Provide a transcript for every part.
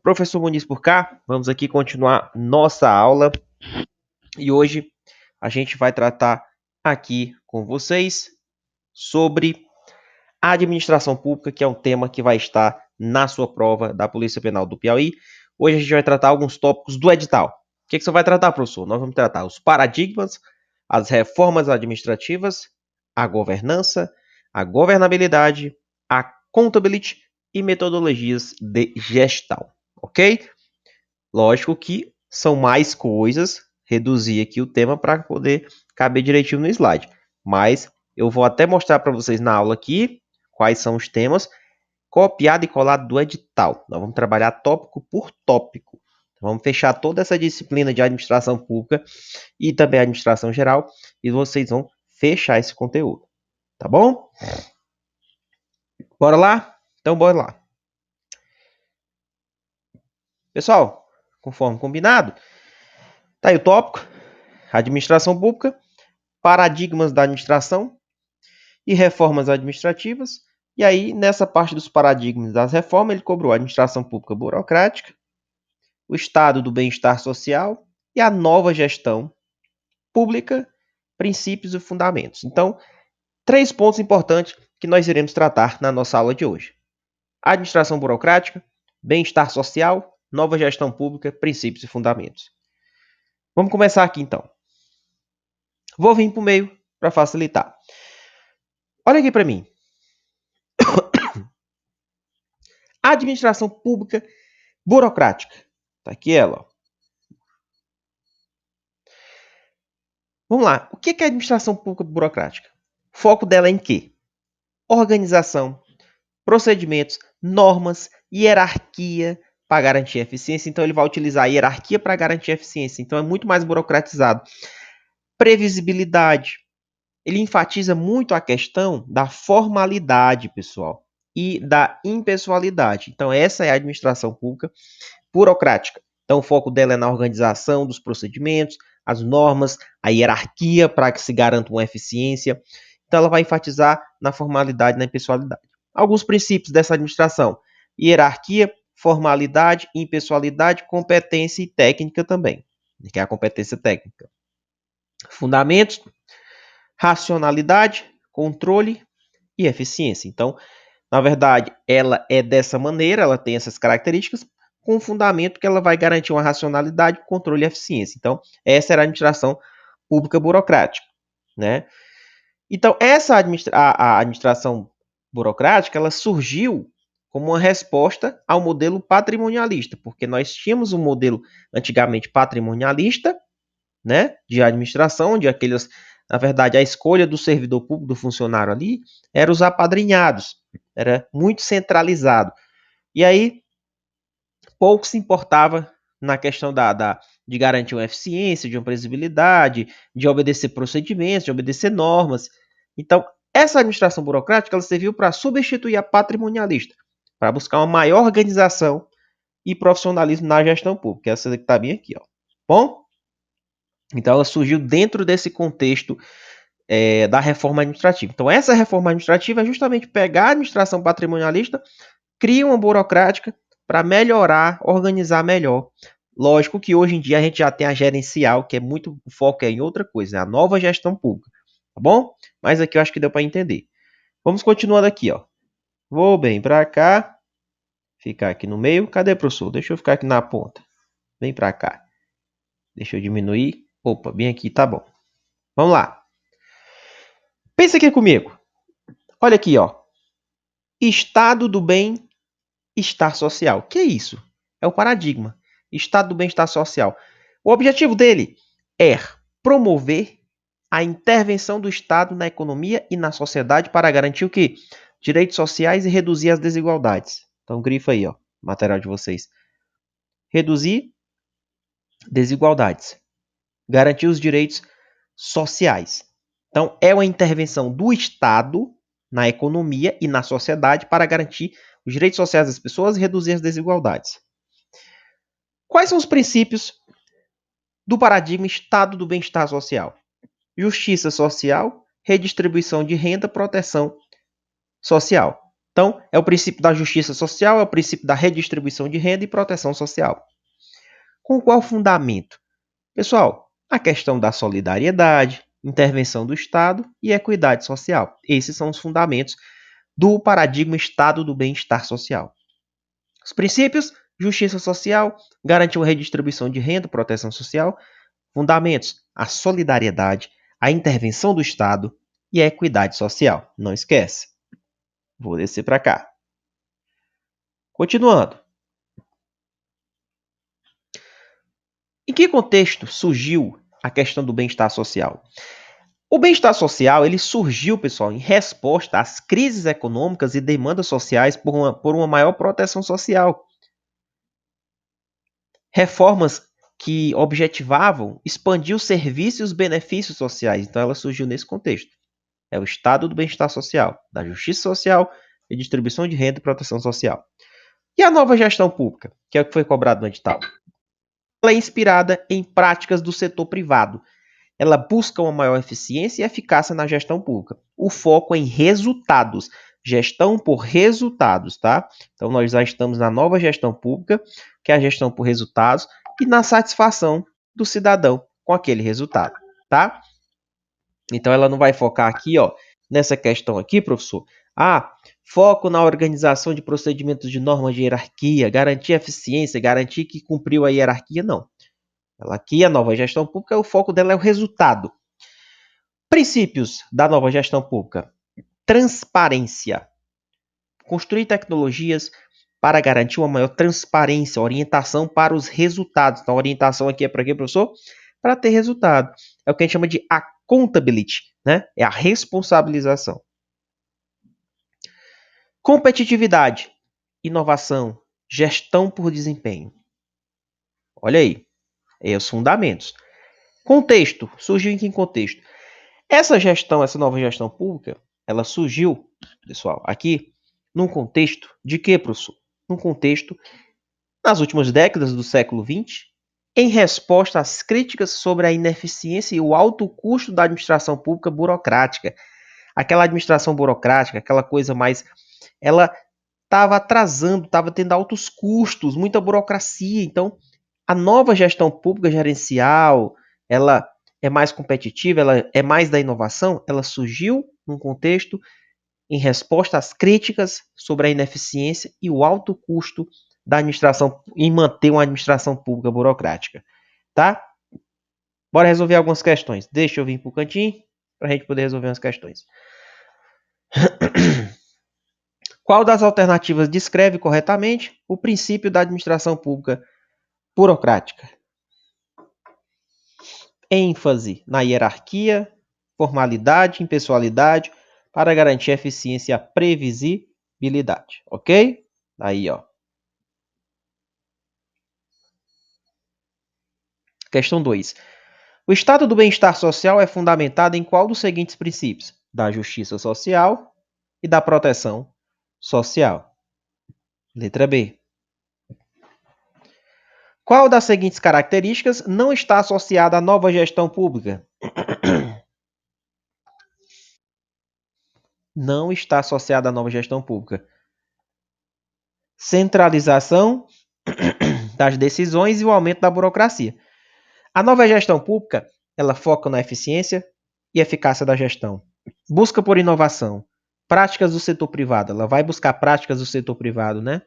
Professor Muniz por cá, vamos aqui continuar nossa aula e hoje a gente vai tratar aqui com vocês sobre a administração pública, que é um tema que vai estar na sua prova da Polícia Penal do Piauí. Hoje a gente vai tratar alguns tópicos do edital. O que você vai tratar, professor? Nós vamos tratar os paradigmas, as reformas administrativas, a governança, a governabilidade, a accountability e metodologias de gestão. Ok? Lógico que são mais coisas, reduzir aqui o tema para poder caber direitinho no slide. Mas eu vou até mostrar para vocês na aula aqui quais são os temas, copiado e colado do edital. Nós vamos trabalhar tópico por tópico. Vamos fechar toda essa disciplina de administração pública e também administração geral e vocês vão fechar esse conteúdo. Tá bom? Bora lá? Então bora lá. Pessoal, conforme combinado, tá aí o tópico, administração pública, paradigmas da administração e reformas administrativas. E aí, nessa parte dos paradigmas das reformas, ele cobrou a administração pública burocrática, o estado do bem-estar social e a nova gestão pública, princípios e fundamentos. Então, 3 pontos importantes que nós iremos tratar na nossa aula de hoje. Administração burocrática, bem-estar social, nova gestão pública, princípios e fundamentos. Vamos começar aqui, então. Vou vir para o meio para facilitar. Olha aqui para mim. Administração pública burocrática. Está aqui ela. Ó. Vamos lá. O que é administração pública burocrática? O foco dela é em quê? Organização, procedimentos, normas, hierarquia para garantir eficiência. Então, ele vai utilizar a hierarquia para garantir eficiência. Então, é muito mais burocratizado. Previsibilidade. Ele enfatiza muito a questão da formalidade, pessoal, e da impessoalidade. Então, essa é a administração pública burocrática. Então, o foco dela é na organização dos procedimentos, as normas, a hierarquia para que se garanta uma eficiência. Então, ela vai enfatizar na formalidade e na impessoalidade. Alguns princípios dessa administração: hierarquia, formalidade, impessoalidade, competência e técnica também, que é a competência técnica. Fundamentos: racionalidade, controle e eficiência. Então, na verdade, ela é dessa maneira, ela tem essas características, com o fundamento que ela vai garantir uma racionalidade, controle e eficiência. Então, essa era a administração pública burocrática, né? Então, a administração burocrática, ela surgiu como uma resposta ao modelo patrimonialista, porque nós tínhamos um modelo antigamente patrimonialista, né, de administração, onde aqueles, na verdade, a escolha do servidor público, do funcionário ali, eram os apadrinhados, era muito centralizado. E aí, pouco se importava na questão de garantir uma eficiência, de uma previsibilidade, de obedecer procedimentos, de obedecer normas. Então, essa administração burocrática ela serviu para substituir a patrimonialista, para buscar uma maior organização e profissionalismo na gestão pública. Essa que está bem aqui, ó. Bom? Então, ela surgiu dentro desse contexto da reforma administrativa. Então, essa reforma administrativa é justamente pegar a administração patrimonialista, cria uma burocrática para melhorar, organizar melhor. Lógico que hoje em dia a gente já tem a gerencial, que é muito, o foco é em outra coisa, é a nova gestão pública, tá bom? Mas aqui eu acho que deu para entender. Vamos continuando aqui, ó. Vou bem para cá, ficar aqui no meio. Cadê, professor? Deixa eu ficar aqui na ponta. Vem para cá. Deixa eu diminuir. Opa, bem aqui, tá bom. Vamos lá. Pensa aqui comigo. Olha aqui, ó. Estado do bem-estar social. O que é isso? É o paradigma. Estado do bem-estar social. O objetivo dele é promover a intervenção do Estado na economia e na sociedade para garantir o quê? Direitos sociais e reduzir as desigualdades. Então, grifa aí, ó, material de vocês. Reduzir desigualdades. Garantir os direitos sociais. Então, é uma intervenção do Estado na economia e na sociedade para garantir os direitos sociais das pessoas e reduzir as desigualdades. Quais são os princípios do paradigma Estado do bem-estar social? Justiça social, redistribuição de renda, proteção social. Então, é o princípio da justiça social, é o princípio da redistribuição de renda e proteção social. Com qual fundamento? Pessoal, a questão da solidariedade, intervenção do Estado e equidade social. Esses são os fundamentos do paradigma Estado do bem-estar social. Os princípios: justiça social, garantir uma redistribuição de renda, proteção social. Fundamentos: a solidariedade, a intervenção do Estado e a equidade social. Não esquece. Vou descer para cá. Continuando. Em que contexto surgiu a questão do bem-estar social? O bem-estar social ele surgiu, pessoal, em resposta às crises econômicas e demandas sociais por uma maior proteção social. Reformas que objetivavam expandir os serviços e os benefícios sociais. Então, ela surgiu nesse contexto. É o Estado do bem-estar social, da justiça social, redistribuição de renda e proteção social. E a nova gestão pública, que é o que foi cobrado no edital? Ela é inspirada em práticas do setor privado. Ela busca uma maior eficiência e eficácia na gestão pública. O foco é em resultados. Gestão por resultados, tá? Então, nós já estamos na nova gestão pública, que é a gestão por resultados, e na satisfação do cidadão com aquele resultado, tá? Então, ela não vai focar aqui, ó, nessa questão aqui, professor. Foco na organização de procedimentos de normas de hierarquia, garantir eficiência, garantir que cumpriu a hierarquia, não. Ela aqui, a nova gestão pública, o foco dela é o resultado. Princípios da nova gestão pública: transparência. Construir tecnologias para garantir uma maior transparência, orientação para os resultados. Então, a orientação aqui é para quê, professor? Para ter resultado. É o que a gente chama de accountability, né? É a responsabilização. Competitividade, inovação, gestão por desempenho. Olha aí, os fundamentos. Contexto, surgiu em que contexto? Essa nova gestão pública, ela surgiu, pessoal, aqui, num contexto de quê, professor? Num contexto, nas últimas décadas do século XX, em resposta às críticas sobre a ineficiência e o alto custo da administração pública burocrática. Aquela administração burocrática, aquela coisa mais... Ela estava atrasando, estava tendo altos custos, muita burocracia. Então, a nova gestão pública gerencial, ela é mais competitiva, ela é mais da inovação, ela surgiu num contexto em resposta às críticas sobre a ineficiência e o alto custo da administração em manter uma administração pública burocrática, tá? Bora resolver algumas questões. Deixa eu vir para o cantinho para a gente poder resolver umas questões. Qual das alternativas descreve corretamente o princípio da administração pública burocrática? ênfase na hierarquia, formalidade, impessoalidade, para garantir eficiência e a previsibilidade, ok? Aí, ó. Questão 2. O estado do bem-estar social é fundamentado em qual dos seguintes princípios? Da justiça social e da proteção social. Letra B. Qual das seguintes características não está associada à nova gestão pública? Não está associada à nova gestão pública. Centralização das decisões e o aumento da burocracia. A nova gestão pública, ela foca na eficiência e eficácia da gestão. Busca por inovação. Práticas do setor privado. Ela vai buscar práticas do setor privado, né?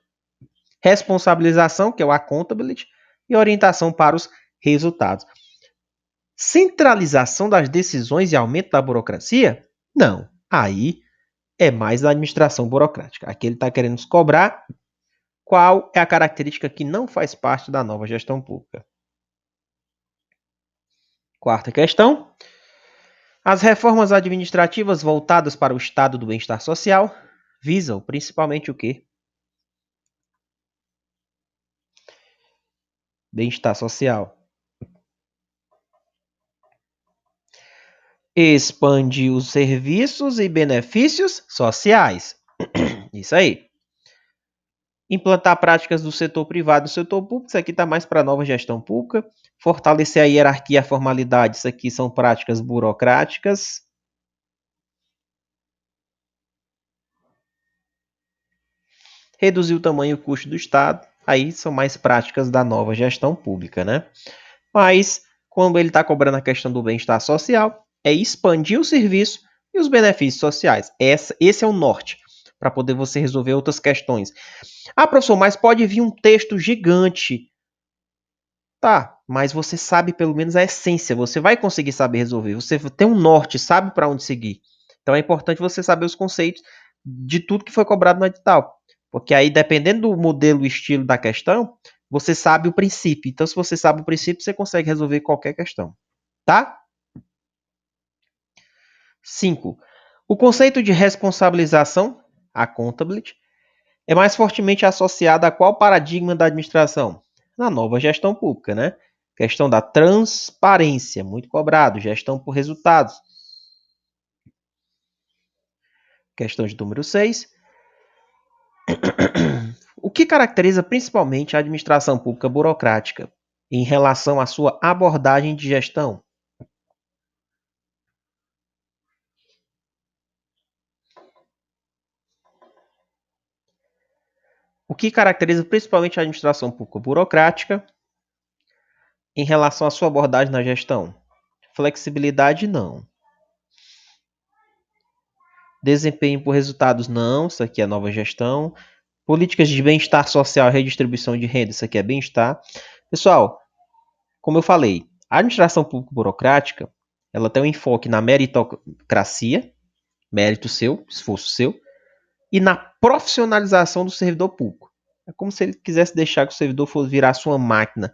Responsabilização, que é o accountability, e orientação para os resultados. Centralização das decisões e aumento da burocracia? Não. Aí é mais da administração burocrática. Aqui ele está querendo nos cobrar qual é a característica que não faz parte da nova gestão pública. Quarta questão. As reformas administrativas voltadas para o estado do bem-estar social visam principalmente o quê? Bem-estar social. Expandir os serviços e benefícios sociais. Isso aí. Implantar práticas do setor privado e do setor público. Isso aqui está mais para a nova gestão pública. Fortalecer a hierarquia e a formalidade. Isso aqui são práticas burocráticas. reduzir o tamanho e o custo do Estado, aí são mais práticas da nova gestão pública, né? Mas, quando ele está cobrando a questão do bem-estar social, é expandir o serviço e os benefícios sociais. Esse é o norte, para poder você resolver outras questões. Ah, professor, mas pode vir um texto gigante. Tá, mas você sabe pelo menos a essência, você vai conseguir saber resolver. Você tem um norte, sabe para onde seguir. Então é importante você saber os conceitos de tudo que foi cobrado no edital. Porque aí, dependendo do modelo e estilo da questão, você sabe o princípio. Então, se você sabe o princípio, você consegue resolver qualquer questão. Tá? 5. O conceito de responsabilização, accountability, é mais fortemente associado a qual paradigma da administração? Na nova gestão pública, né? Questão da transparência, muito cobrado, gestão por resultados. Questão de número 6. O que caracteriza principalmente a administração pública burocrática em relação à sua abordagem de gestão? O que caracteriza principalmente a administração pública burocrática em relação à sua abordagem na gestão? Flexibilidade, não. Desempenho por resultados, não. Isso aqui é nova gestão. Políticas de bem-estar social e redistribuição de renda, isso aqui é bem-estar. Pessoal, como eu falei, a administração pública burocrática, ela tem um enfoque na meritocracia, mérito seu, esforço seu, e na profissionalização do servidor público. É como se ele quisesse deixar que o servidor fosse virar sua máquina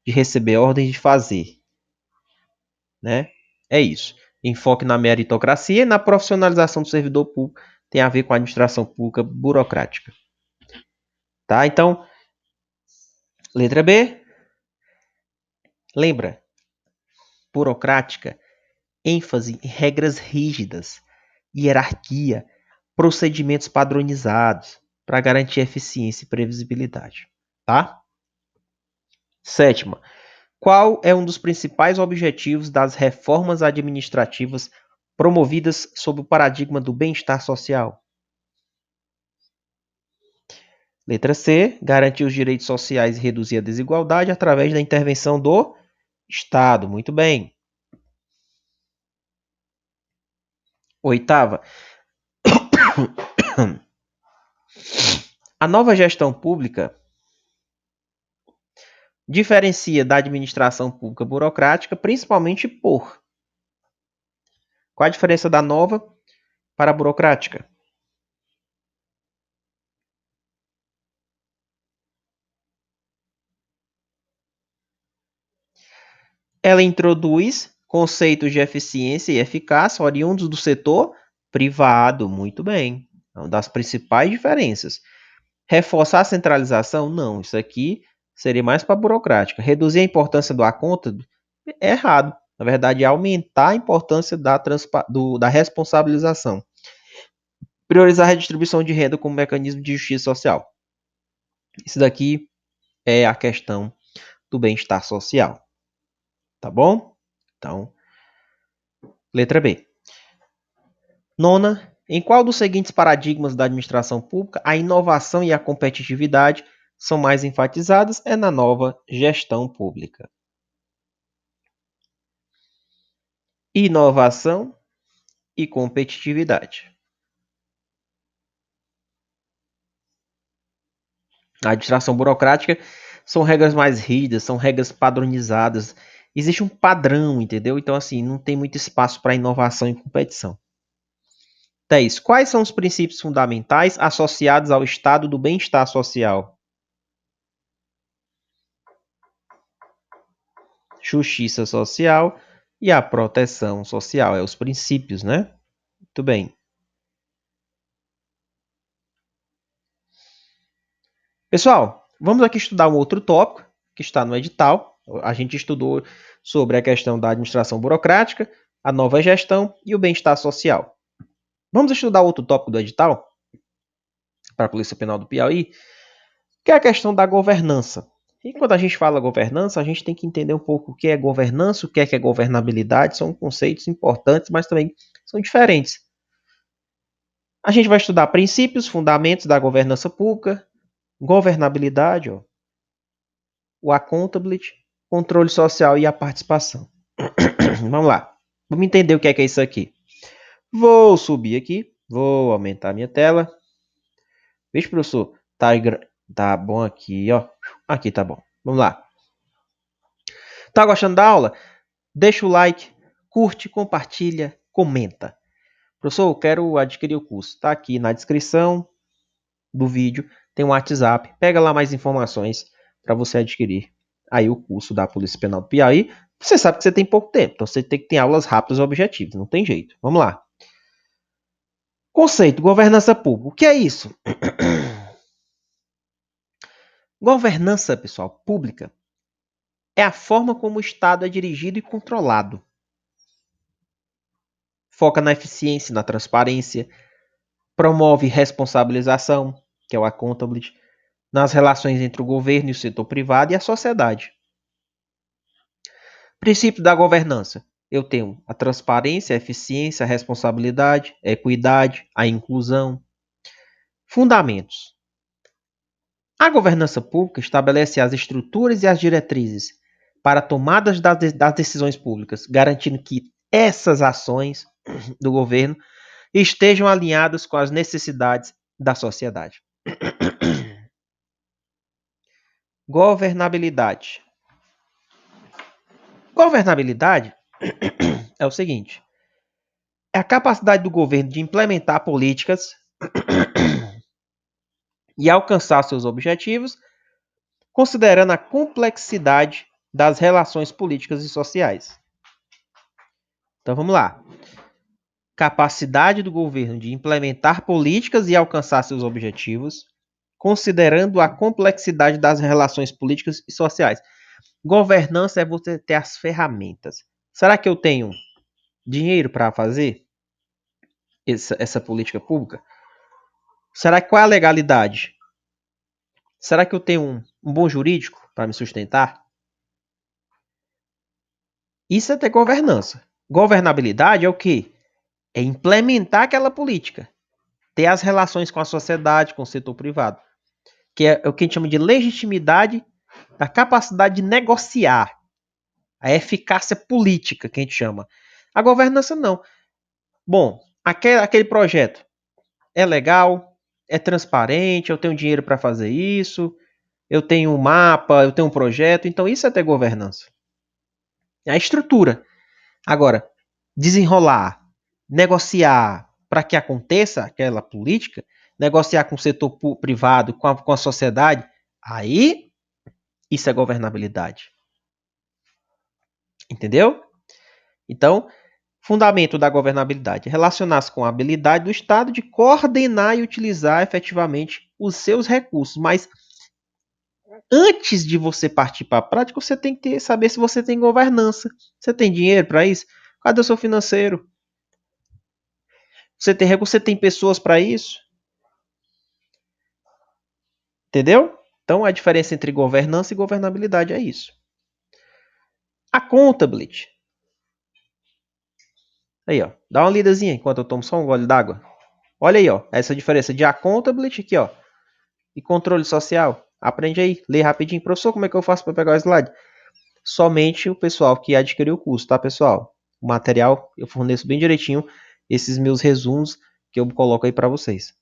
de receber ordens de fazer. Né? É isso. Enfoque na meritocracia e na profissionalização do servidor público tem a ver com a administração pública burocrática. Tá? Então, letra B. Lembra? Burocrática, ênfase em regras rígidas, hierarquia, procedimentos padronizados para garantir eficiência e previsibilidade. Tá? 7ª. Qual é um dos principais objetivos das reformas administrativas promovidas sob o paradigma do bem-estar social? Letra C. Garantir os direitos sociais e reduzir a desigualdade através da intervenção do Estado. Muito bem. 8ª. A nova gestão pública diferencia da administração pública burocrática principalmente por... Qual a diferença da nova para a burocrática? Ela introduz conceitos de eficiência e eficácia oriundos do setor privado. Muito bem. É uma das principais diferenças. Reforçar a centralização? Não. Isso aqui seria mais para a burocrática. Reduzir a importância do accountability? É errado. Na verdade, é aumentar a importância da responsabilização. Priorizar a redistribuição de renda como mecanismo de justiça social. Isso daqui é a questão do bem-estar social. Tá bom? Então, letra B. 9ª. Em qual dos seguintes paradigmas da administração pública a inovação e a competitividade são mais enfatizadas? É na nova gestão pública. Inovação e competitividade. A administração burocrática são regras mais rígidas, são regras padronizadas. Existe um padrão, entendeu? Então, assim, não tem muito espaço para inovação e competição. 10. Quais são os princípios fundamentais associados ao estado do bem-estar social? Justiça social e a proteção social. É os princípios, né? Muito bem. Pessoal, vamos aqui estudar um outro tópico que está no edital. A gente estudou sobre a questão da administração burocrática, a nova gestão e o bem-estar social. Vamos estudar outro tópico do edital para a Polícia Penal do Piauí, que é a questão da governança. E quando a gente fala governança, a gente tem que entender um pouco o que é governança, o que é governabilidade. São conceitos importantes, mas também são diferentes. A gente vai estudar princípios, fundamentos da governança pública, governabilidade, ó, o accountability, controle social e a participação. Vamos lá. Vamos entender o que é isso aqui. Vou subir aqui, vou aumentar minha tela. Vixe, professor, tá bom aqui, ó. Aqui tá bom. Vamos lá. Tá gostando da aula? Deixa o like, curte, compartilha, comenta. Professor, eu quero adquirir o curso. Tá aqui na descrição do vídeo, tem um WhatsApp. Pega lá mais informações para você adquirir aí o curso da Polícia Penal do Piauí. Você sabe que você tem pouco tempo, então você tem que ter aulas rápidas e objetivas, não tem jeito. Vamos lá. Conceito, governança pública. O que é isso? Governança, pessoal, pública é a forma como o Estado é dirigido e controlado. Foca na eficiência e na transparência, promove responsabilização, que é o accountability, nas relações entre o governo e o setor privado e a sociedade. Princípio da governança. Eu tenho a transparência, a eficiência, a responsabilidade, a equidade, a inclusão. Fundamentos. A governança pública estabelece as estruturas e as diretrizes para a tomada das decisões públicas, garantindo que essas ações do governo estejam alinhadas com as necessidades da sociedade. Governabilidade. Governabilidade é o seguinte: é a capacidade do governo de implementar políticas e alcançar seus objetivos, considerando a complexidade das relações políticas e sociais. Então vamos lá. Capacidade do governo de implementar políticas e alcançar seus objetivos, considerando a complexidade das relações políticas e sociais. Governança é você ter as ferramentas. Será que eu tenho dinheiro para fazer essa política pública? Será que qual é a legalidade? Será que eu tenho um bom jurídico para me sustentar? Isso é ter governança. Governabilidade é o quê? É implementar aquela política. Ter as relações com a sociedade, com o setor privado. Que é o que a gente chama de legitimidade da capacidade de negociar. A eficácia política, que a gente chama. A governança não. Bom, aquele projeto é legal, é transparente, eu tenho dinheiro para fazer isso, eu tenho um mapa, eu tenho um projeto, então isso é ter governança. É a estrutura. Agora, desenrolar, negociar para que aconteça aquela política, negociar com o setor privado, com a sociedade, aí isso é governabilidade. Entendeu? Então, fundamento da governabilidade: relacionar-se com a habilidade do Estado de coordenar e utilizar efetivamente os seus recursos. Mas antes de você partir para a prática, você tem que saber se você tem governança. Você tem dinheiro para isso? Cadê o seu financeiro? Você tem recurso? Você tem pessoas para isso? Entendeu? Então, a diferença entre governança e governabilidade é isso. Accountability. Aí, ó. Dá uma lidazinha enquanto eu tomo só um gole d'água. Olha aí, ó. Essa diferença de accountability aqui, ó. E controle social. Aprende aí. Lê rapidinho. Professor, como é que eu faço para pegar o slide? Somente o pessoal que adquiriu o curso, tá, pessoal? O material eu forneço bem direitinho. Esses meus resumos que eu coloco aí para vocês.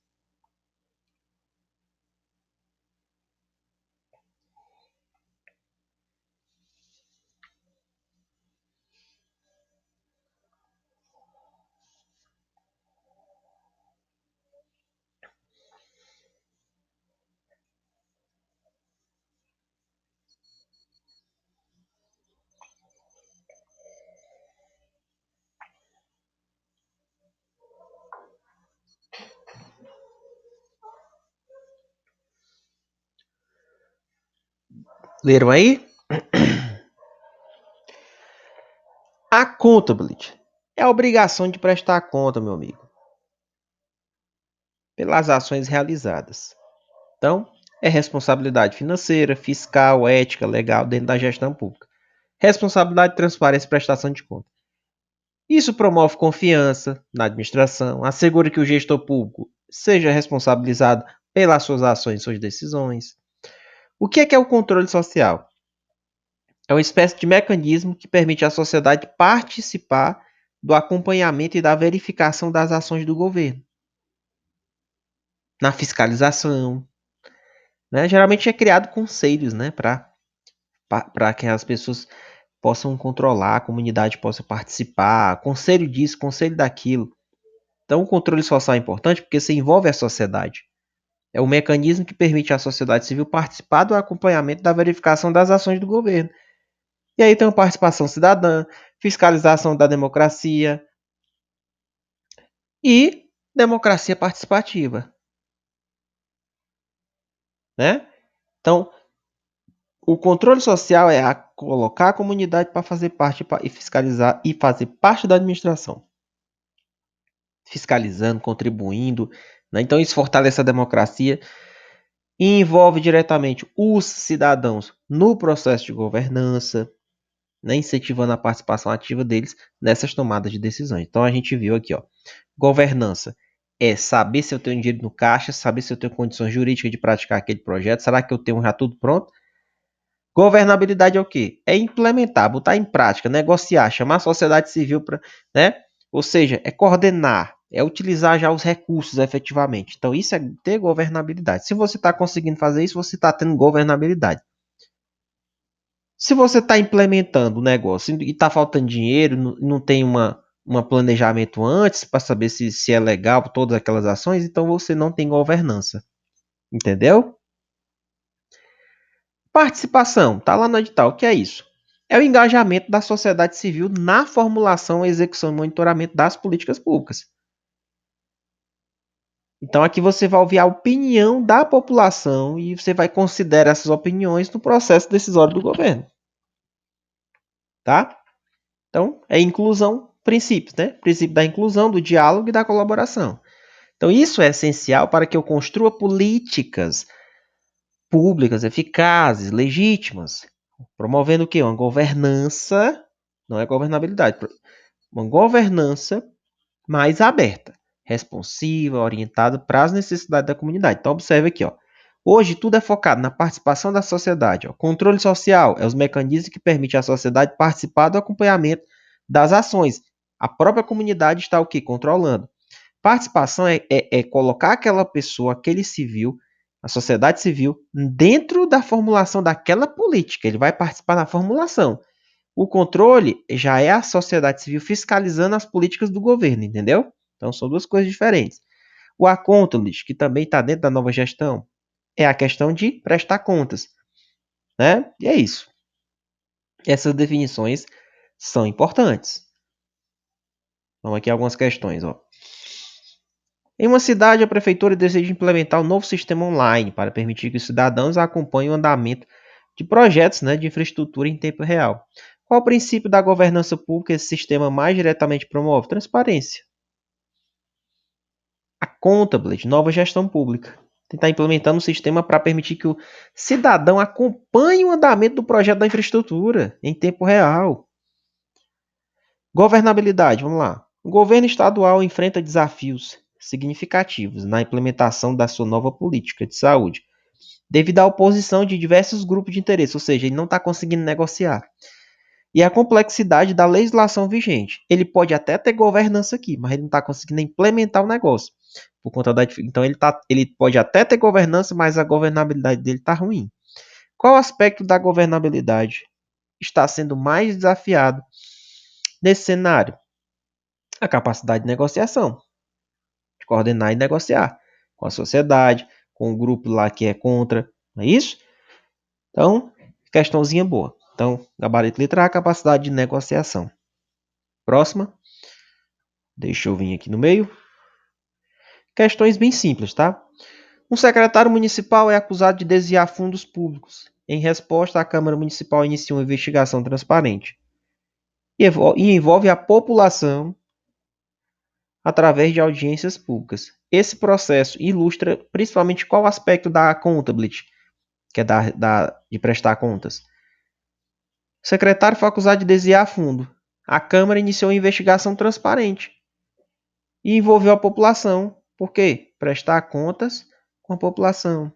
Leram aí? Accountability é a obrigação de prestar conta, meu amigo, pelas ações realizadas. Então, é responsabilidade financeira, fiscal, ética, legal dentro da gestão pública. Responsabilidade, transparência e prestação de conta. Isso promove confiança na administração, assegura que o gestor público seja responsabilizado pelas suas ações e suas decisões. O que é o controle social? É uma espécie de mecanismo que permite à sociedade participar do acompanhamento e da verificação das ações do governo, na fiscalização. Né? Geralmente é criado conselhos, né, para que as pessoas possam controlar, a comunidade possa participar, conselho disso, conselho daquilo. Então, o controle social é importante porque se envolve a sociedade. É um mecanismo que permite à sociedade civil participar do acompanhamento e da verificação das ações do governo. E aí tem a participação cidadã, fiscalização da democracia e democracia participativa, né? Então, o controle social é colocar a comunidade para fazer parte e fiscalizar e fazer parte da administração, fiscalizando, contribuindo, né? Então isso fortalece a democracia e envolve diretamente os cidadãos no processo de governança, né? Incentivando a participação ativa deles nessas tomadas de decisões. Então a gente viu aqui, ó, governança é saber se eu tenho dinheiro no caixa, saber se eu tenho condições jurídicas de praticar aquele projeto, será que eu tenho já tudo pronto? Governabilidade é o quê? É implementar, botar em prática, negociar, chamar a sociedade civil para, né? Ou seja, é coordenar, é utilizar já os recursos efetivamente. Então, isso é ter governabilidade. Se você está conseguindo fazer isso, você está tendo governabilidade. Se você está implementando o negócio e está faltando dinheiro, não tem uma planejamento antes para saber se é legal todas aquelas ações, então você não tem governança. Entendeu? Participação, tá lá no edital. O que é isso? É o engajamento da sociedade civil na formulação, execução e monitoramento das políticas públicas. Então aqui você vai ouvir a opinião da população e você vai considerar essas opiniões no processo decisório do governo. Tá? Então, é inclusão, princípios, né? Princípio da inclusão, do diálogo e da colaboração. Então, isso é essencial para que eu construa políticas públicas eficazes, legítimas, promovendo o quê? Uma governança, não é governabilidade, uma governança mais aberta, responsiva, orientada para as necessidades da comunidade. Então, observe aqui, ó. Hoje, tudo é focado na participação da sociedade. Ó. Controle social é os mecanismos que permitem à sociedade participar do acompanhamento das ações. A própria comunidade está o quê? Controlando. Participação é colocar aquela pessoa, aquele civil, a sociedade civil, dentro da formulação daquela política. Ele vai participar da formulação. O controle já é a sociedade civil fiscalizando as políticas do governo, entendeu? Então são duas coisas diferentes. O accountability, que também está dentro da nova gestão, é a questão de prestar contas, né? E é isso. Essas definições são importantes. Vamos aqui algumas questões, ó. Em uma cidade, a prefeitura deseja implementar um novo sistema online para permitir que os cidadãos acompanhem o andamento de projetos, né, de infraestrutura em tempo real. Qual o princípio da governança pública esse sistema mais diretamente promove? Transparência. Accountability, nova gestão pública. Tentar implementar um sistema para permitir que o cidadão acompanhe o andamento do projeto da infraestrutura em tempo real. Governabilidade, vamos lá. O governo estadual enfrenta desafios significativos na implementação da sua nova política de saúde, devido à oposição de diversos grupos de interesse, ou seja, ele não está conseguindo negociar. E a complexidade da legislação vigente. Ele pode até ter governança aqui, mas ele não está conseguindo implementar o negócio. Por conta da, então ele pode até ter governança, mas a governabilidade dele está ruim. Qual aspecto da governabilidade está sendo mais desafiado nesse cenário? A capacidade de negociação, de coordenar e negociar com a sociedade, com o grupo lá que é contra, não é isso? Então, questãozinha boa. Então, gabarito letra A, capacidade de negociação. Próxima. Deixa eu vir aqui no meio. Questões bem simples, tá? Um secretário municipal é acusado de desviar fundos públicos. Em resposta, a Câmara Municipal inicia uma investigação transparente e envolve a população através de audiências públicas. Esse processo ilustra principalmente qual aspecto da accountability, que é de prestar contas. O secretário foi acusado de desviar fundo. A Câmara iniciou uma investigação transparente e envolveu a população. Por quê? Prestar contas com a população.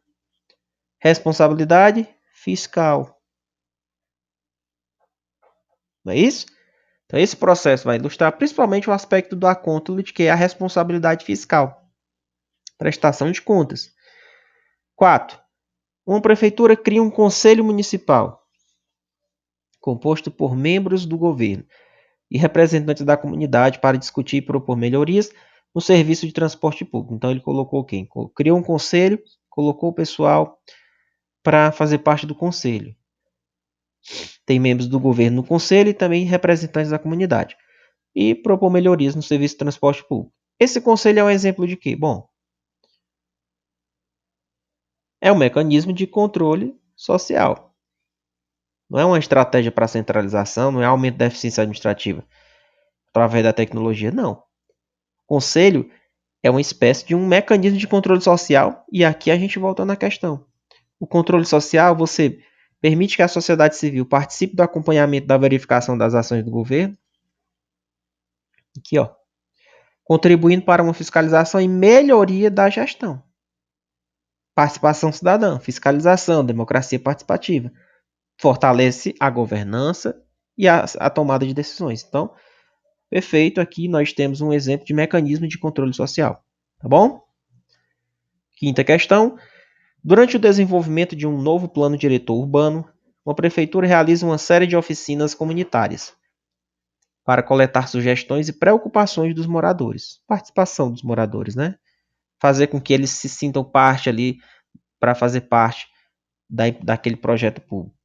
Responsabilidade fiscal. Não é isso? Então, esse processo vai ilustrar principalmente o aspecto do accountability, que é a responsabilidade fiscal. Prestação de contas. 4. Uma prefeitura cria um conselho municipal, composto por membros do governo e representantes da comunidade para discutir e propor melhorias no serviço de transporte público. Então, ele colocou quem? Criou um conselho, colocou o pessoal para fazer parte do conselho. Tem membros do governo no conselho e também representantes da comunidade. E propor melhorias no serviço de transporte público. Esse conselho é um exemplo de quê? Bom, é um mecanismo de controle social. Não é uma estratégia para centralização, não é aumento da eficiência administrativa através da tecnologia, não. O conselho é uma espécie de um mecanismo de controle social e aqui a gente volta na questão. O controle social, você permite que a sociedade civil participe do acompanhamento da verificação das ações do governo. Aqui, ó. Contribuindo para uma fiscalização e melhoria da gestão. Participação cidadã, fiscalização, democracia participativa. Fortalece a governança e a tomada de decisões. Então, perfeito, aqui nós temos um exemplo de mecanismo de controle social. Tá bom? Quinta questão. Durante o desenvolvimento de um novo plano diretor urbano, uma prefeitura realiza uma série de oficinas comunitárias para coletar sugestões e preocupações dos moradores. Participação dos moradores, né? Fazer com que eles se sintam parte ali para fazer parte daquele projeto público.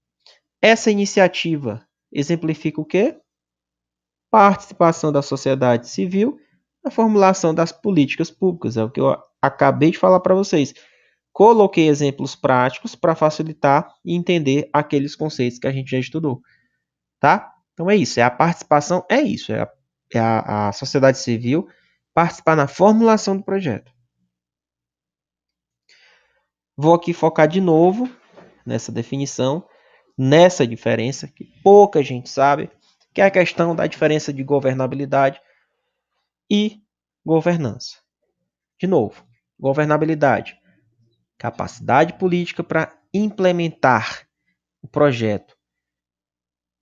Essa iniciativa exemplifica o quê? Participação da sociedade civil na formulação das políticas públicas. É o que eu acabei de falar para vocês. Coloquei exemplos práticos para facilitar e entender aqueles conceitos que a gente já estudou. Tá? Então é isso. A participação é isso. A sociedade civil participar na formulação do projeto. Vou aqui focar de novo nessa definição, nessa diferença que pouca gente sabe, que é a questão da diferença de governabilidade e governança. De novo, governabilidade, capacidade política para implementar o projeto,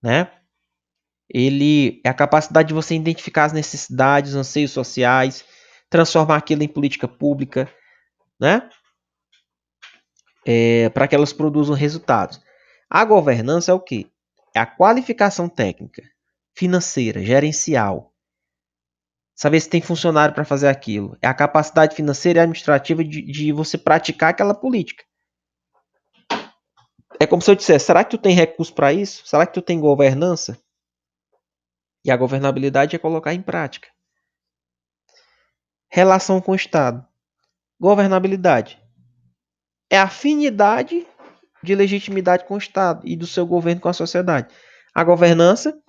né? Ele é a capacidade de você identificar as necessidades, os anseios sociais, transformar aquilo em política pública, né? Para que elas produzam resultados. A governança é o quê? É a qualificação técnica, financeira, gerencial. Saber se tem funcionário para fazer aquilo. É a capacidade financeira e administrativa de você praticar aquela política. É como se eu dissesse, será que tu tem recurso para isso? Será que tu tem governança? E a governabilidade é colocar em prática. Relação com o Estado. Governabilidade é a afinidade de legitimidade com o Estado e do seu governo com a sociedade. A governança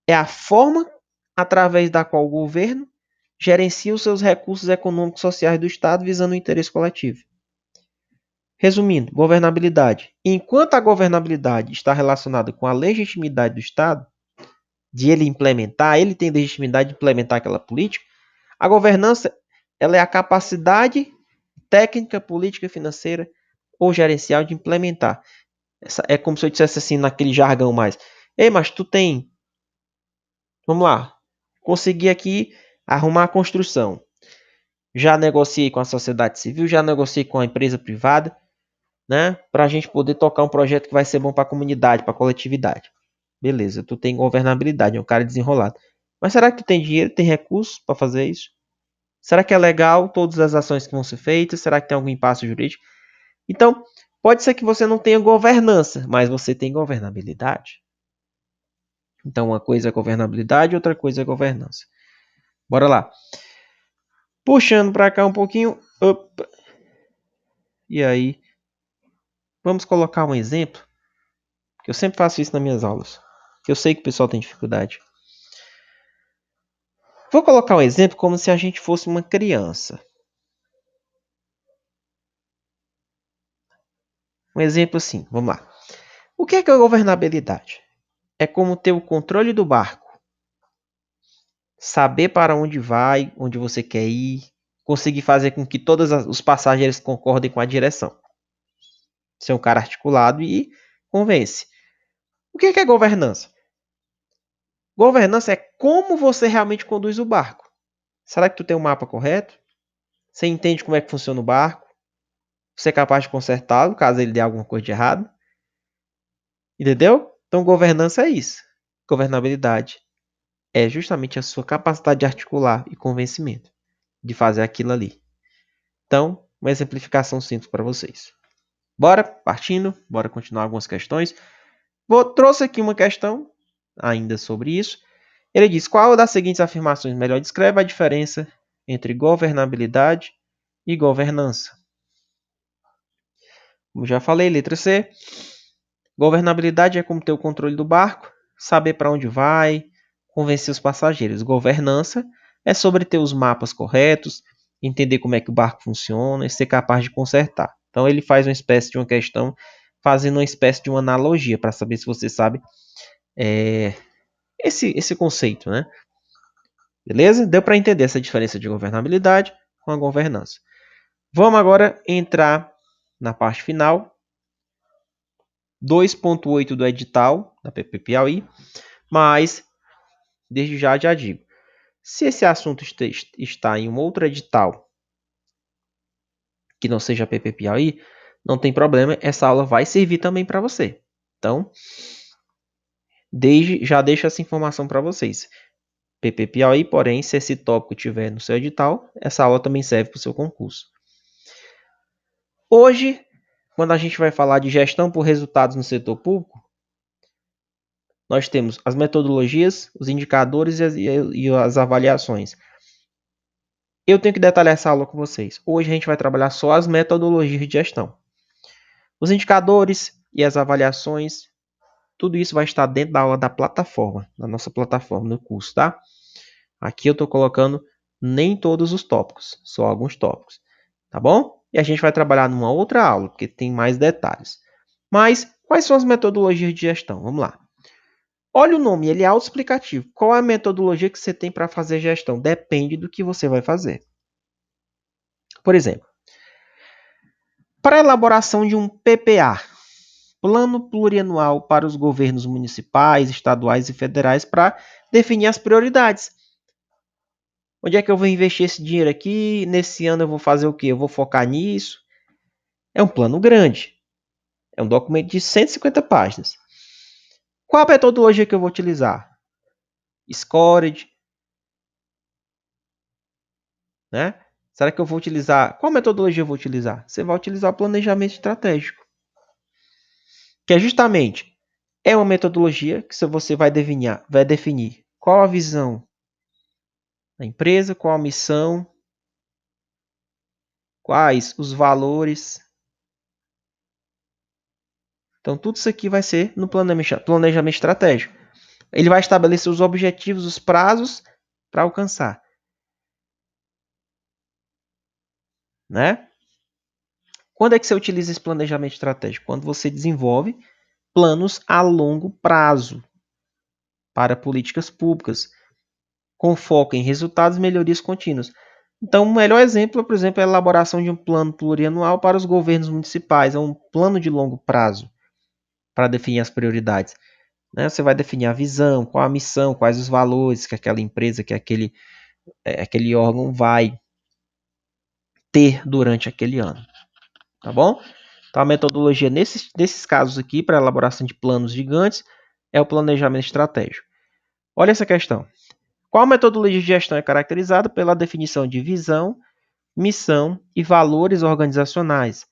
é a forma através da qual o governo gerencia os seus recursos econômicos e sociais do Estado visando o interesse coletivo. Resumindo, governabilidade. Enquanto a governabilidade está relacionada com a legitimidade do Estado, de ele implementar, ele tem legitimidade de implementar aquela política, a governança ela é a capacidade técnica, política, financeira ou gerencial de implementar. Essa é como se eu dissesse assim naquele jargão mais. Ei, mas tu tem... Vamos lá. Consegui aqui arrumar a construção. Já negociei com a sociedade civil, já negociei com a empresa privada, né? Para a gente poder tocar um projeto que vai ser bom para a comunidade, para a coletividade. Beleza, tu tem governabilidade, é um cara desenrolado. Mas será que tu tem dinheiro, tem recursos para fazer isso? Será que é legal todas as ações que vão ser feitas? Será que tem algum impasse jurídico? Então, pode ser que você não tenha governança, mas você tem governabilidade. Então, uma coisa é governabilidade, outra coisa é governança. Bora lá. Puxando para cá um pouquinho. Opa. E aí, vamos colocar um exemplo. Que eu sempre faço isso nas minhas aulas. Que eu sei que o pessoal tem dificuldade. Vou colocar um exemplo como se a gente fosse uma criança. Um exemplo assim, vamos lá. O que é governabilidade? É como ter o controle do barco. saber para onde vai, onde você quer ir, conseguir fazer com que todos os passageiros concordem com a direção. Ser um cara articulado e convence. O que é governança? Governança é como você realmente conduz o barco. Será que tu tem um mapa correto? Você entende como é que funciona o barco? Você é capaz de consertá-lo caso ele dê alguma coisa de errado? Entendeu? Então, governança é isso. Governabilidade é justamente a sua capacidade de articular e convencimento de fazer aquilo ali. Então, uma exemplificação simples para vocês. Bora, partindo, bora continuar algumas questões. Trouxe aqui uma questão ainda sobre isso. Ele diz: qual das seguintes afirmações melhor descreve a diferença entre governabilidade e governança? Como já falei, letra C. Governabilidade é como ter o controle do barco, saber para onde vai, convencer os passageiros. Governança é sobre ter os mapas corretos, entender como é que o barco funciona e ser capaz de consertar. Então ele faz uma espécie de uma questão, fazendo uma espécie de uma analogia para saber se você sabe esse conceito, né? Beleza? Deu para entender essa diferença de governabilidade com a governança. Vamos agora entrar na parte final. 2.8 do edital da PP Piauí, mas desde já digo, se esse assunto está em um outro edital que não seja PP Piauí, não tem problema, essa aula vai servir também para você. Então, já deixo essa informação para vocês. PP Piauí, porém, se esse tópico tiver no seu edital, essa aula também serve para o seu concurso. Hoje, quando a gente vai falar de gestão por resultados no setor público, nós temos as metodologias, os indicadores e as avaliações. Eu tenho que detalhar essa aula com vocês. Hoje a gente vai trabalhar só as metodologias de gestão. Os indicadores e as avaliações, tudo isso vai estar dentro da aula da plataforma, da nossa plataforma no curso, tá? Aqui eu estou colocando nem todos os tópicos, só alguns tópicos, tá bom? E a gente vai trabalhar numa outra aula, porque tem mais detalhes. Mas, quais são as metodologias de gestão? Vamos lá. Olha o nome, ele é autoexplicativo. Qual é a metodologia que você tem para fazer gestão? Depende do que você vai fazer. Por exemplo, para a elaboração de um PPA, Plano Plurianual para os Governos Municipais, Estaduais e Federais, para definir as prioridades. Onde é que eu vou investir esse dinheiro aqui? Nesse ano eu vou fazer o quê? Eu vou focar nisso? É um plano grande. É um documento de 150 páginas. Qual a metodologia que eu vou utilizar? Scored, né? Será que eu vou utilizar... Qual metodologia eu vou utilizar? Você vai utilizar o planejamento estratégico. Que é justamente uma metodologia que você vai definir qual a visão da empresa, qual a missão, quais os valores. Então, tudo isso aqui vai ser no planejamento estratégico. Ele vai estabelecer os objetivos, os prazos para alcançar. Né? Quando é que você utiliza esse planejamento estratégico? Quando você desenvolve planos a longo prazo para políticas públicas, com foco em resultados e melhorias contínuas. Então, o melhor exemplo, por exemplo, é a elaboração de um plano plurianual para os governos municipais. É um plano de longo prazo para definir as prioridades. Né? Você vai definir a visão, qual a missão, quais os valores que aquela empresa, que aquele órgão vai ter durante aquele ano. Tá bom? Então, a metodologia nesses casos aqui, para a elaboração de planos gigantes, é o planejamento estratégico. Olha essa questão. Qual metodologia de gestão é caracterizada pela definição de visão, missão e valores organizacionais?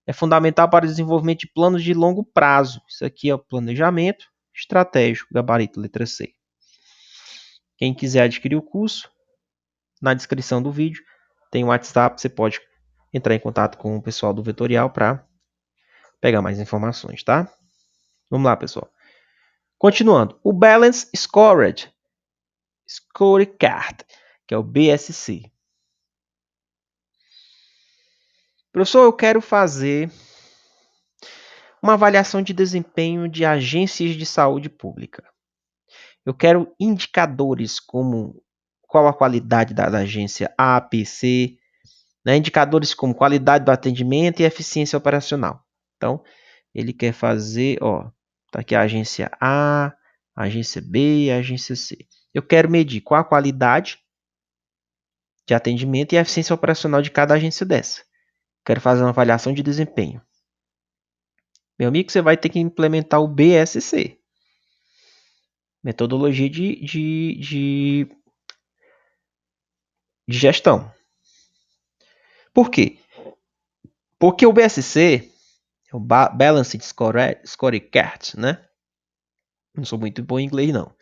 É fundamental para o desenvolvimento de planos de longo prazo. Isso aqui é o planejamento estratégico, gabarito letra C. Quem quiser adquirir o curso, na descrição do vídeo tem o WhatsApp, você pode entrar em contato com o pessoal do Vetorial para pegar mais informações, tá? Vamos lá, pessoal. Continuando, o Balance Scorecard, que é o BSC. Professor, eu quero fazer uma avaliação de desempenho de agências de saúde pública. Eu quero indicadores como qual a qualidade da agência A, B, C, né? Indicadores como qualidade do atendimento e eficiência operacional. Então, ele quer fazer, ó, tá aqui a agência A, a agência B e a agência C. Eu quero medir qual a qualidade de atendimento e a eficiência operacional de cada agência dessa. Quero fazer uma avaliação de desempenho. Meu amigo, você vai ter que implementar o BSC. Metodologia de gestão. Por quê? Porque o BSC é o Balanced Scorecard, né? Não sou muito bom em inglês, não.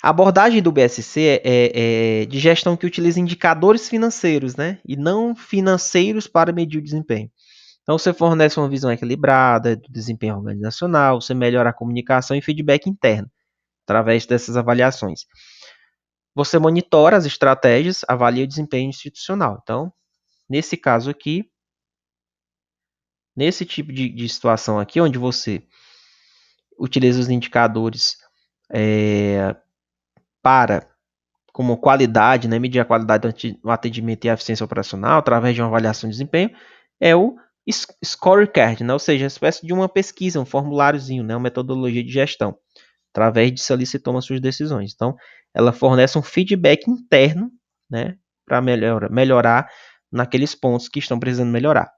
A abordagem do BSC é de gestão que utiliza indicadores financeiros, né? E não financeiros para medir o desempenho. Então, você fornece uma visão equilibrada do desempenho organizacional, você melhora a comunicação e feedback interno através dessas avaliações. Você monitora as estratégias, avalia o desempenho institucional. Então, nesse caso aqui, nesse tipo de situação aqui, onde você utiliza os indicadores para, como qualidade, né, medir a qualidade do atendimento e a eficiência operacional através de uma avaliação de desempenho, é o scorecard, né, ou seja, uma espécie de uma pesquisa, um formuláriozinho, né, uma metodologia de gestão. Através disso ali se toma suas decisões. Então, ela fornece um feedback interno, né, para melhorar naqueles pontos que estão precisando melhorar.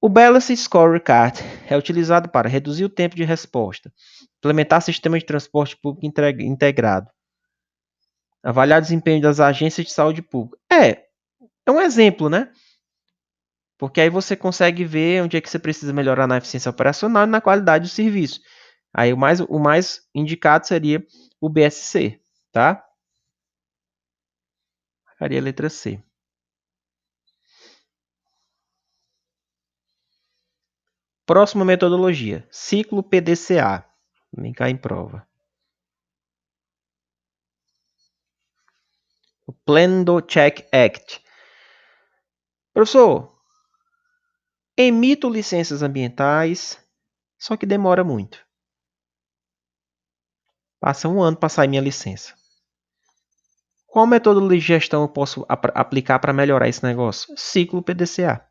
O Balanced Scorecard é utilizado para reduzir o tempo de resposta, implementar sistemas de transporte público integrado, avaliar o desempenho das agências de saúde pública. É um exemplo, né? Porque aí você consegue ver onde é que você precisa melhorar na eficiência operacional e na qualidade do serviço. Aí o mais indicado seria o BSC, tá? Ficaria a letra C. Próxima metodologia, ciclo PDCA. Vem cá em prova. O Plan do Check Act. Professor, emito licenças ambientais, só que demora muito. Passa um ano para sair minha licença. Qual metodologia de gestão eu posso aplicar para melhorar esse negócio? Ciclo PDCA.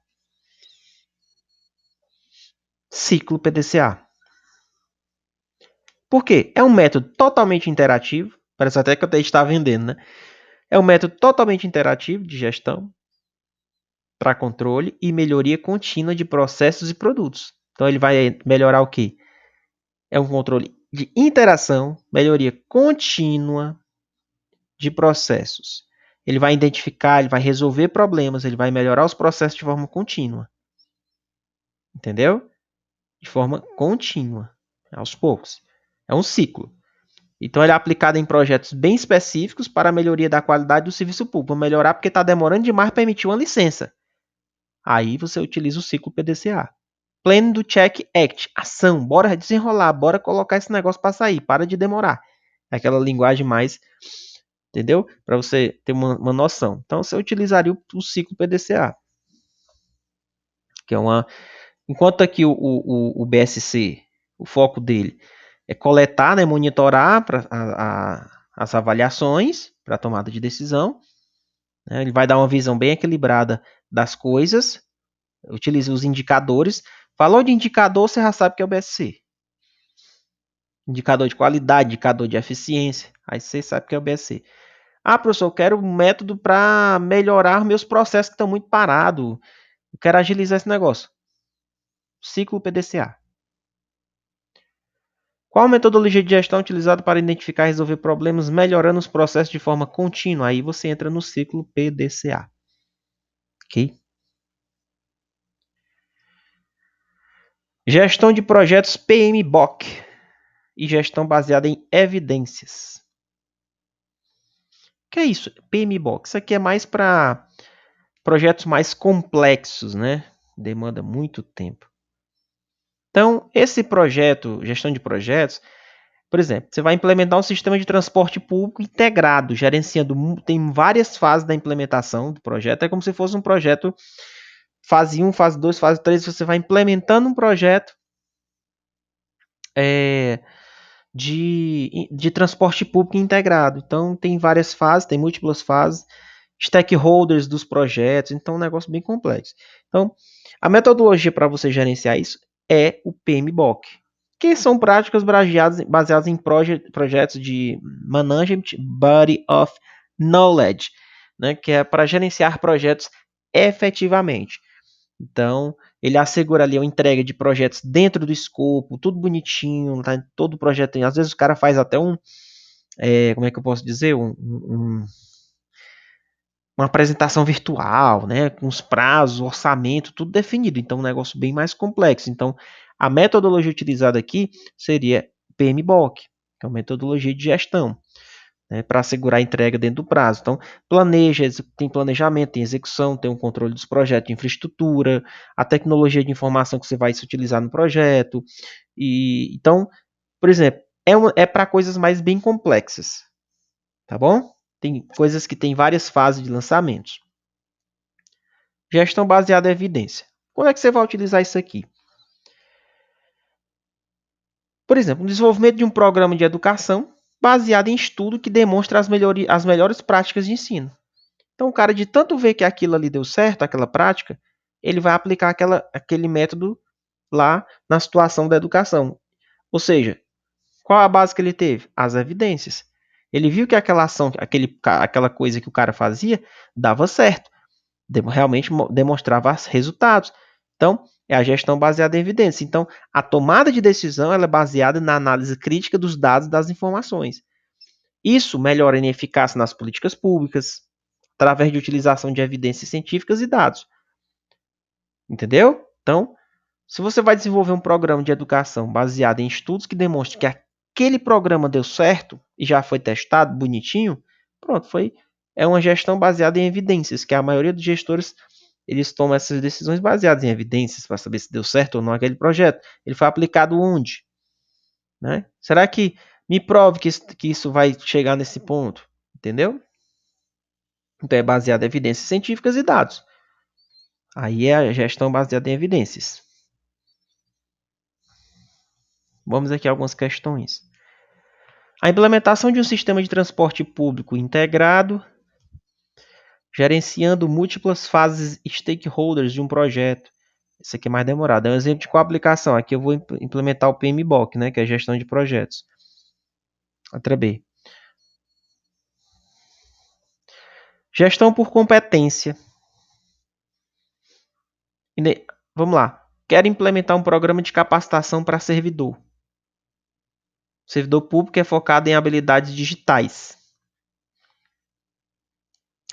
Ciclo PDCA. Por quê? É um método totalmente interativo. Parece até que eu estou vendendo, né? É um método totalmente interativo de gestão para controle e melhoria contínua de processos e produtos. Então ele vai melhorar o quê? É um controle de interação, melhoria contínua de processos. Ele vai identificar, ele vai resolver problemas, ele vai melhorar os processos de forma contínua. Entendeu? De forma contínua, aos poucos. É um ciclo. Então ele é aplicado em projetos bem específicos para a melhoria da qualidade do serviço público. Melhorar porque está demorando demais para emitir uma licença. Aí você utiliza o ciclo PDCA. Plan do Check Act. Ação. Bora desenrolar. Bora colocar esse negócio para sair. Para de demorar. É aquela linguagem mais... Entendeu? Para você ter uma noção. Então você utilizaria o ciclo PDCA. Que é uma... Enquanto aqui o BSC, o foco dele é coletar, né, monitorar as avaliações para a tomada de decisão. Né, ele vai dar uma visão bem equilibrada das coisas. Utiliza os indicadores. Falou de indicador, você já sabe que é o BSC. Indicador de qualidade, indicador de eficiência. Aí você sabe que é o BSC. Ah, professor, eu quero um método para melhorar meus processos que estão muito parados. Eu quero agilizar esse negócio. Ciclo PDCA. Qual a metodologia de gestão utilizada para identificar e resolver problemas, melhorando os processos de forma contínua? Aí você entra no ciclo PDCA. Ok? Gestão de projetos PMBOK e gestão baseada em evidências. O que é isso? PMBOK. Isso aqui é mais para projetos mais complexos, né? Demanda muito tempo. Então, esse projeto, gestão de projetos, por exemplo, você vai implementar um sistema de transporte público integrado, gerenciando, tem várias fases da implementação do projeto, é como se fosse um projeto fase 1, fase 2, fase 3, você vai implementando um projeto de transporte público integrado. Então, tem várias fases, tem múltiplas fases, stakeholders dos projetos, então é um negócio bem complexo. Então, a metodologia para você gerenciar isso é o PMBOK, que são práticas baseadas em projetos de Management Body of Knowledge, né, que é para gerenciar projetos efetivamente. Então, ele assegura ali a entrega de projetos dentro do escopo, tudo bonitinho, tá? Todo projeto tem. Às vezes o cara faz até como é que eu posso dizer? Uma apresentação virtual, né? Com os prazos, orçamento, tudo definido. Então, um negócio bem mais complexo. Então, a metodologia utilizada aqui seria PMBOK, que é uma metodologia de gestão, né, para assegurar a entrega dentro do prazo. Então, tem planejamento, tem execução, tem um controle dos projetos de infraestrutura, a tecnologia de informação que você vai se utilizar no projeto. Então, por exemplo, é para coisas mais bem complexas, tá bom? Tem coisas que têm várias fases de lançamentos. Gestão baseada em evidência. Quando é que você vai utilizar isso aqui? Por exemplo, o desenvolvimento de um programa de educação baseado em estudo que demonstra as melhores práticas de ensino. Então, o cara, de tanto ver que aquilo ali deu certo, aquela prática, ele vai aplicar aquele método lá na situação da educação. Ou seja, qual a base que ele teve? As evidências. Ele viu que aquela ação, aquela coisa que o cara fazia, dava certo. Realmente demonstrava resultados. Então, é a gestão baseada em evidências. Então, a tomada de decisão ela é baseada na análise crítica dos dados e das informações. Isso melhora a eficácia nas políticas públicas, através de utilização de evidências científicas e dados. Entendeu? Então, se você vai desenvolver um programa de educação baseado em estudos que demonstram que aquele programa deu certo e já foi testado bonitinho, pronto, é uma gestão baseada em evidências, que a maioria dos gestores eles tomam essas decisões baseadas em evidências para saber se deu certo ou não aquele projeto. Ele foi aplicado onde? Né? Será que me prove que isso vai chegar nesse ponto? Entendeu? Então é baseado em evidências científicas e dados. Aí é a gestão baseada em evidências. Vamos aqui a algumas questões. A implementação de um sistema de transporte público integrado, gerenciando múltiplas fases stakeholders de um projeto. Isso aqui é mais demorado. É um exemplo de qual aplicação. Aqui eu vou implementar o PMBOK, né, que é a gestão de projetos. Letra B. Gestão por competência. Vamos lá. Quero implementar um programa de capacitação para servidor. O servidor público é focado em habilidades digitais.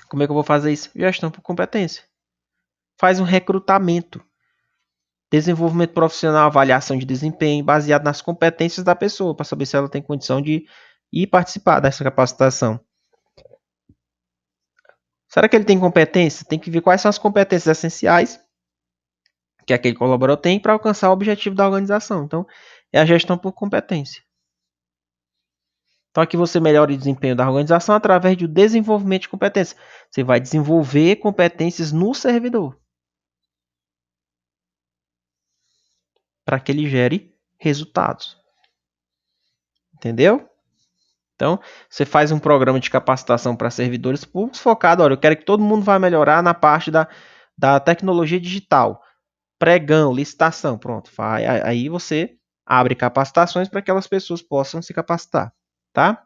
Como é que eu vou fazer isso? Gestão por competência. Faz um recrutamento. Desenvolvimento profissional, avaliação de desempenho, baseado nas competências da pessoa, para saber se ela tem condição de ir participar dessa capacitação. Será que ele tem competência? Tem que ver quais são as competências essenciais que aquele colaborador tem para alcançar o objetivo da organização. Então, é a gestão por competência. Então, aqui você melhora o desempenho da organização através do desenvolvimento de competências. Você vai desenvolver competências no servidor para que ele gere resultados. Entendeu? Então, você faz um programa de capacitação para servidores públicos focado, olha, eu quero que todo mundo vá melhorar na parte da tecnologia digital. Pregão, licitação, pronto. Aí você abre capacitações para que aquelas pessoas possam se capacitar, tá?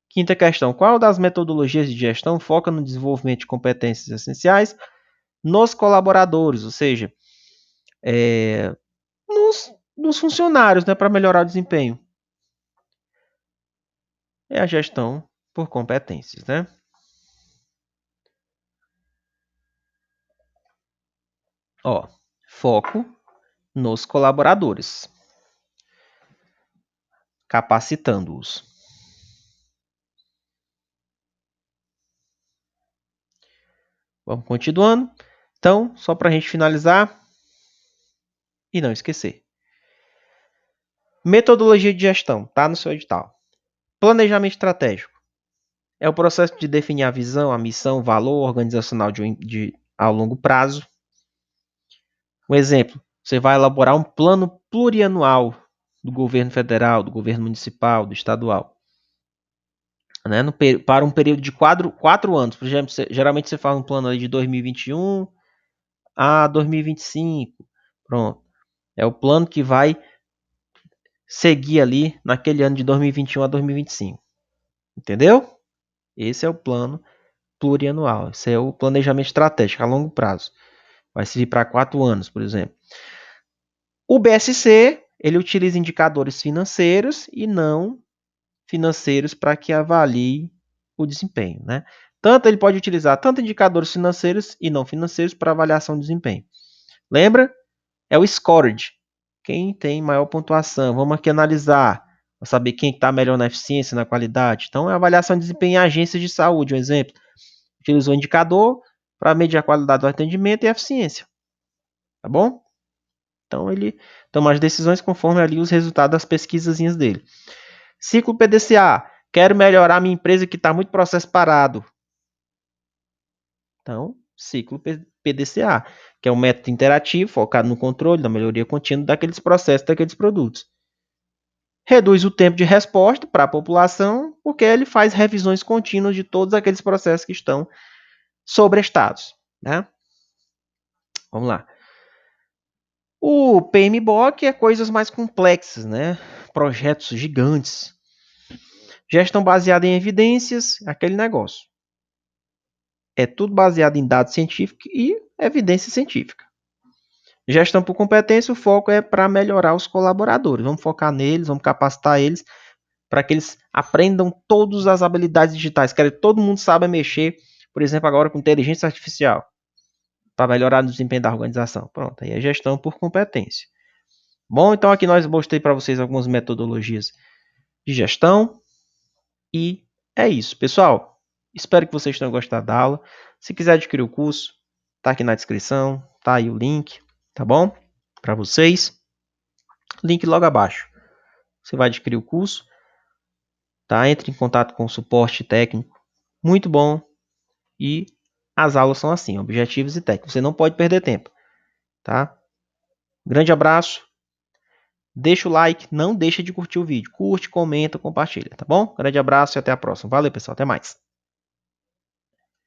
Quinta questão, qual das metodologias de gestão foca no desenvolvimento de competências essenciais nos colaboradores, ou seja, nos funcionários, né, para melhorar o desempenho? É a gestão por competências, né? Ó, foco nos colaboradores, capacitando-os. Vamos continuando. Então, só para a gente finalizar e não esquecer. Metodologia de gestão, tá no seu edital. Planejamento estratégico. É o processo de definir a visão, a missão, o valor organizacional a longo prazo. Um exemplo, você vai elaborar um plano plurianual do governo federal, do governo municipal, do estadual. Né, para um período de 4 anos. Por exemplo, geralmente você faz um plano aí de 2021 a 2025. Pronto. É o plano que vai seguir ali naquele ano de 2021 a 2025. Entendeu? Esse é o plano plurianual. Esse é o planejamento estratégico a longo prazo. Vai servir para 4 anos, por exemplo. O BSC, ele utiliza indicadores financeiros e não financeiros para que avalie o desempenho, né? Tanto ele pode utilizar tanto indicadores financeiros e não financeiros para avaliação de desempenho. Lembra? É o scored. Quem tem maior pontuação. Vamos aqui analisar para saber quem está melhor na eficiência, na qualidade. Então, é a avaliação de desempenho em agências de saúde, um exemplo. Utilizou o indicador para medir a qualidade do atendimento e a eficiência. Tá bom? Então, ele toma as decisões conforme ali os resultados das pesquisazinhas dele. Ciclo PDCA. Quero melhorar minha empresa que está muito processo parado. Então, ciclo PDCA, que é um método interativo focado no controle, na melhoria contínua daqueles processos, daqueles produtos. Reduz o tempo de resposta para a população, porque ele faz revisões contínuas de todos aqueles processos que estão sobrestados. Né? Vamos lá. O PMBOK é coisas mais complexas, né? Projetos gigantes. Gestão baseada em evidências, aquele negócio. É tudo baseado em dados científicos e evidência científica. Gestão por competência, o foco é para melhorar os colaboradores. Vamos focar neles, vamos capacitar eles para que eles aprendam todas as habilidades digitais. Quero que todo mundo saiba mexer, por exemplo, agora com inteligência artificial, para melhorar o desempenho da organização. Pronto, aí é gestão por competência. Bom, então aqui nós mostrei para vocês algumas metodologias de gestão e é isso, pessoal. Espero que vocês tenham gostado da aula. Se quiser adquirir o curso, tá aqui na descrição, tá aí o link, tá bom? Para vocês. Link logo abaixo. Você vai adquirir o curso, tá? Entre em contato com o suporte técnico. Muito bom. E as aulas são assim, objetivos e técnicos. Você não pode perder tempo, tá? Grande abraço. Deixa o like, não deixa de curtir o vídeo. Curte, comenta, compartilha, tá bom? Grande abraço e até a próxima. Valeu, pessoal. Até mais.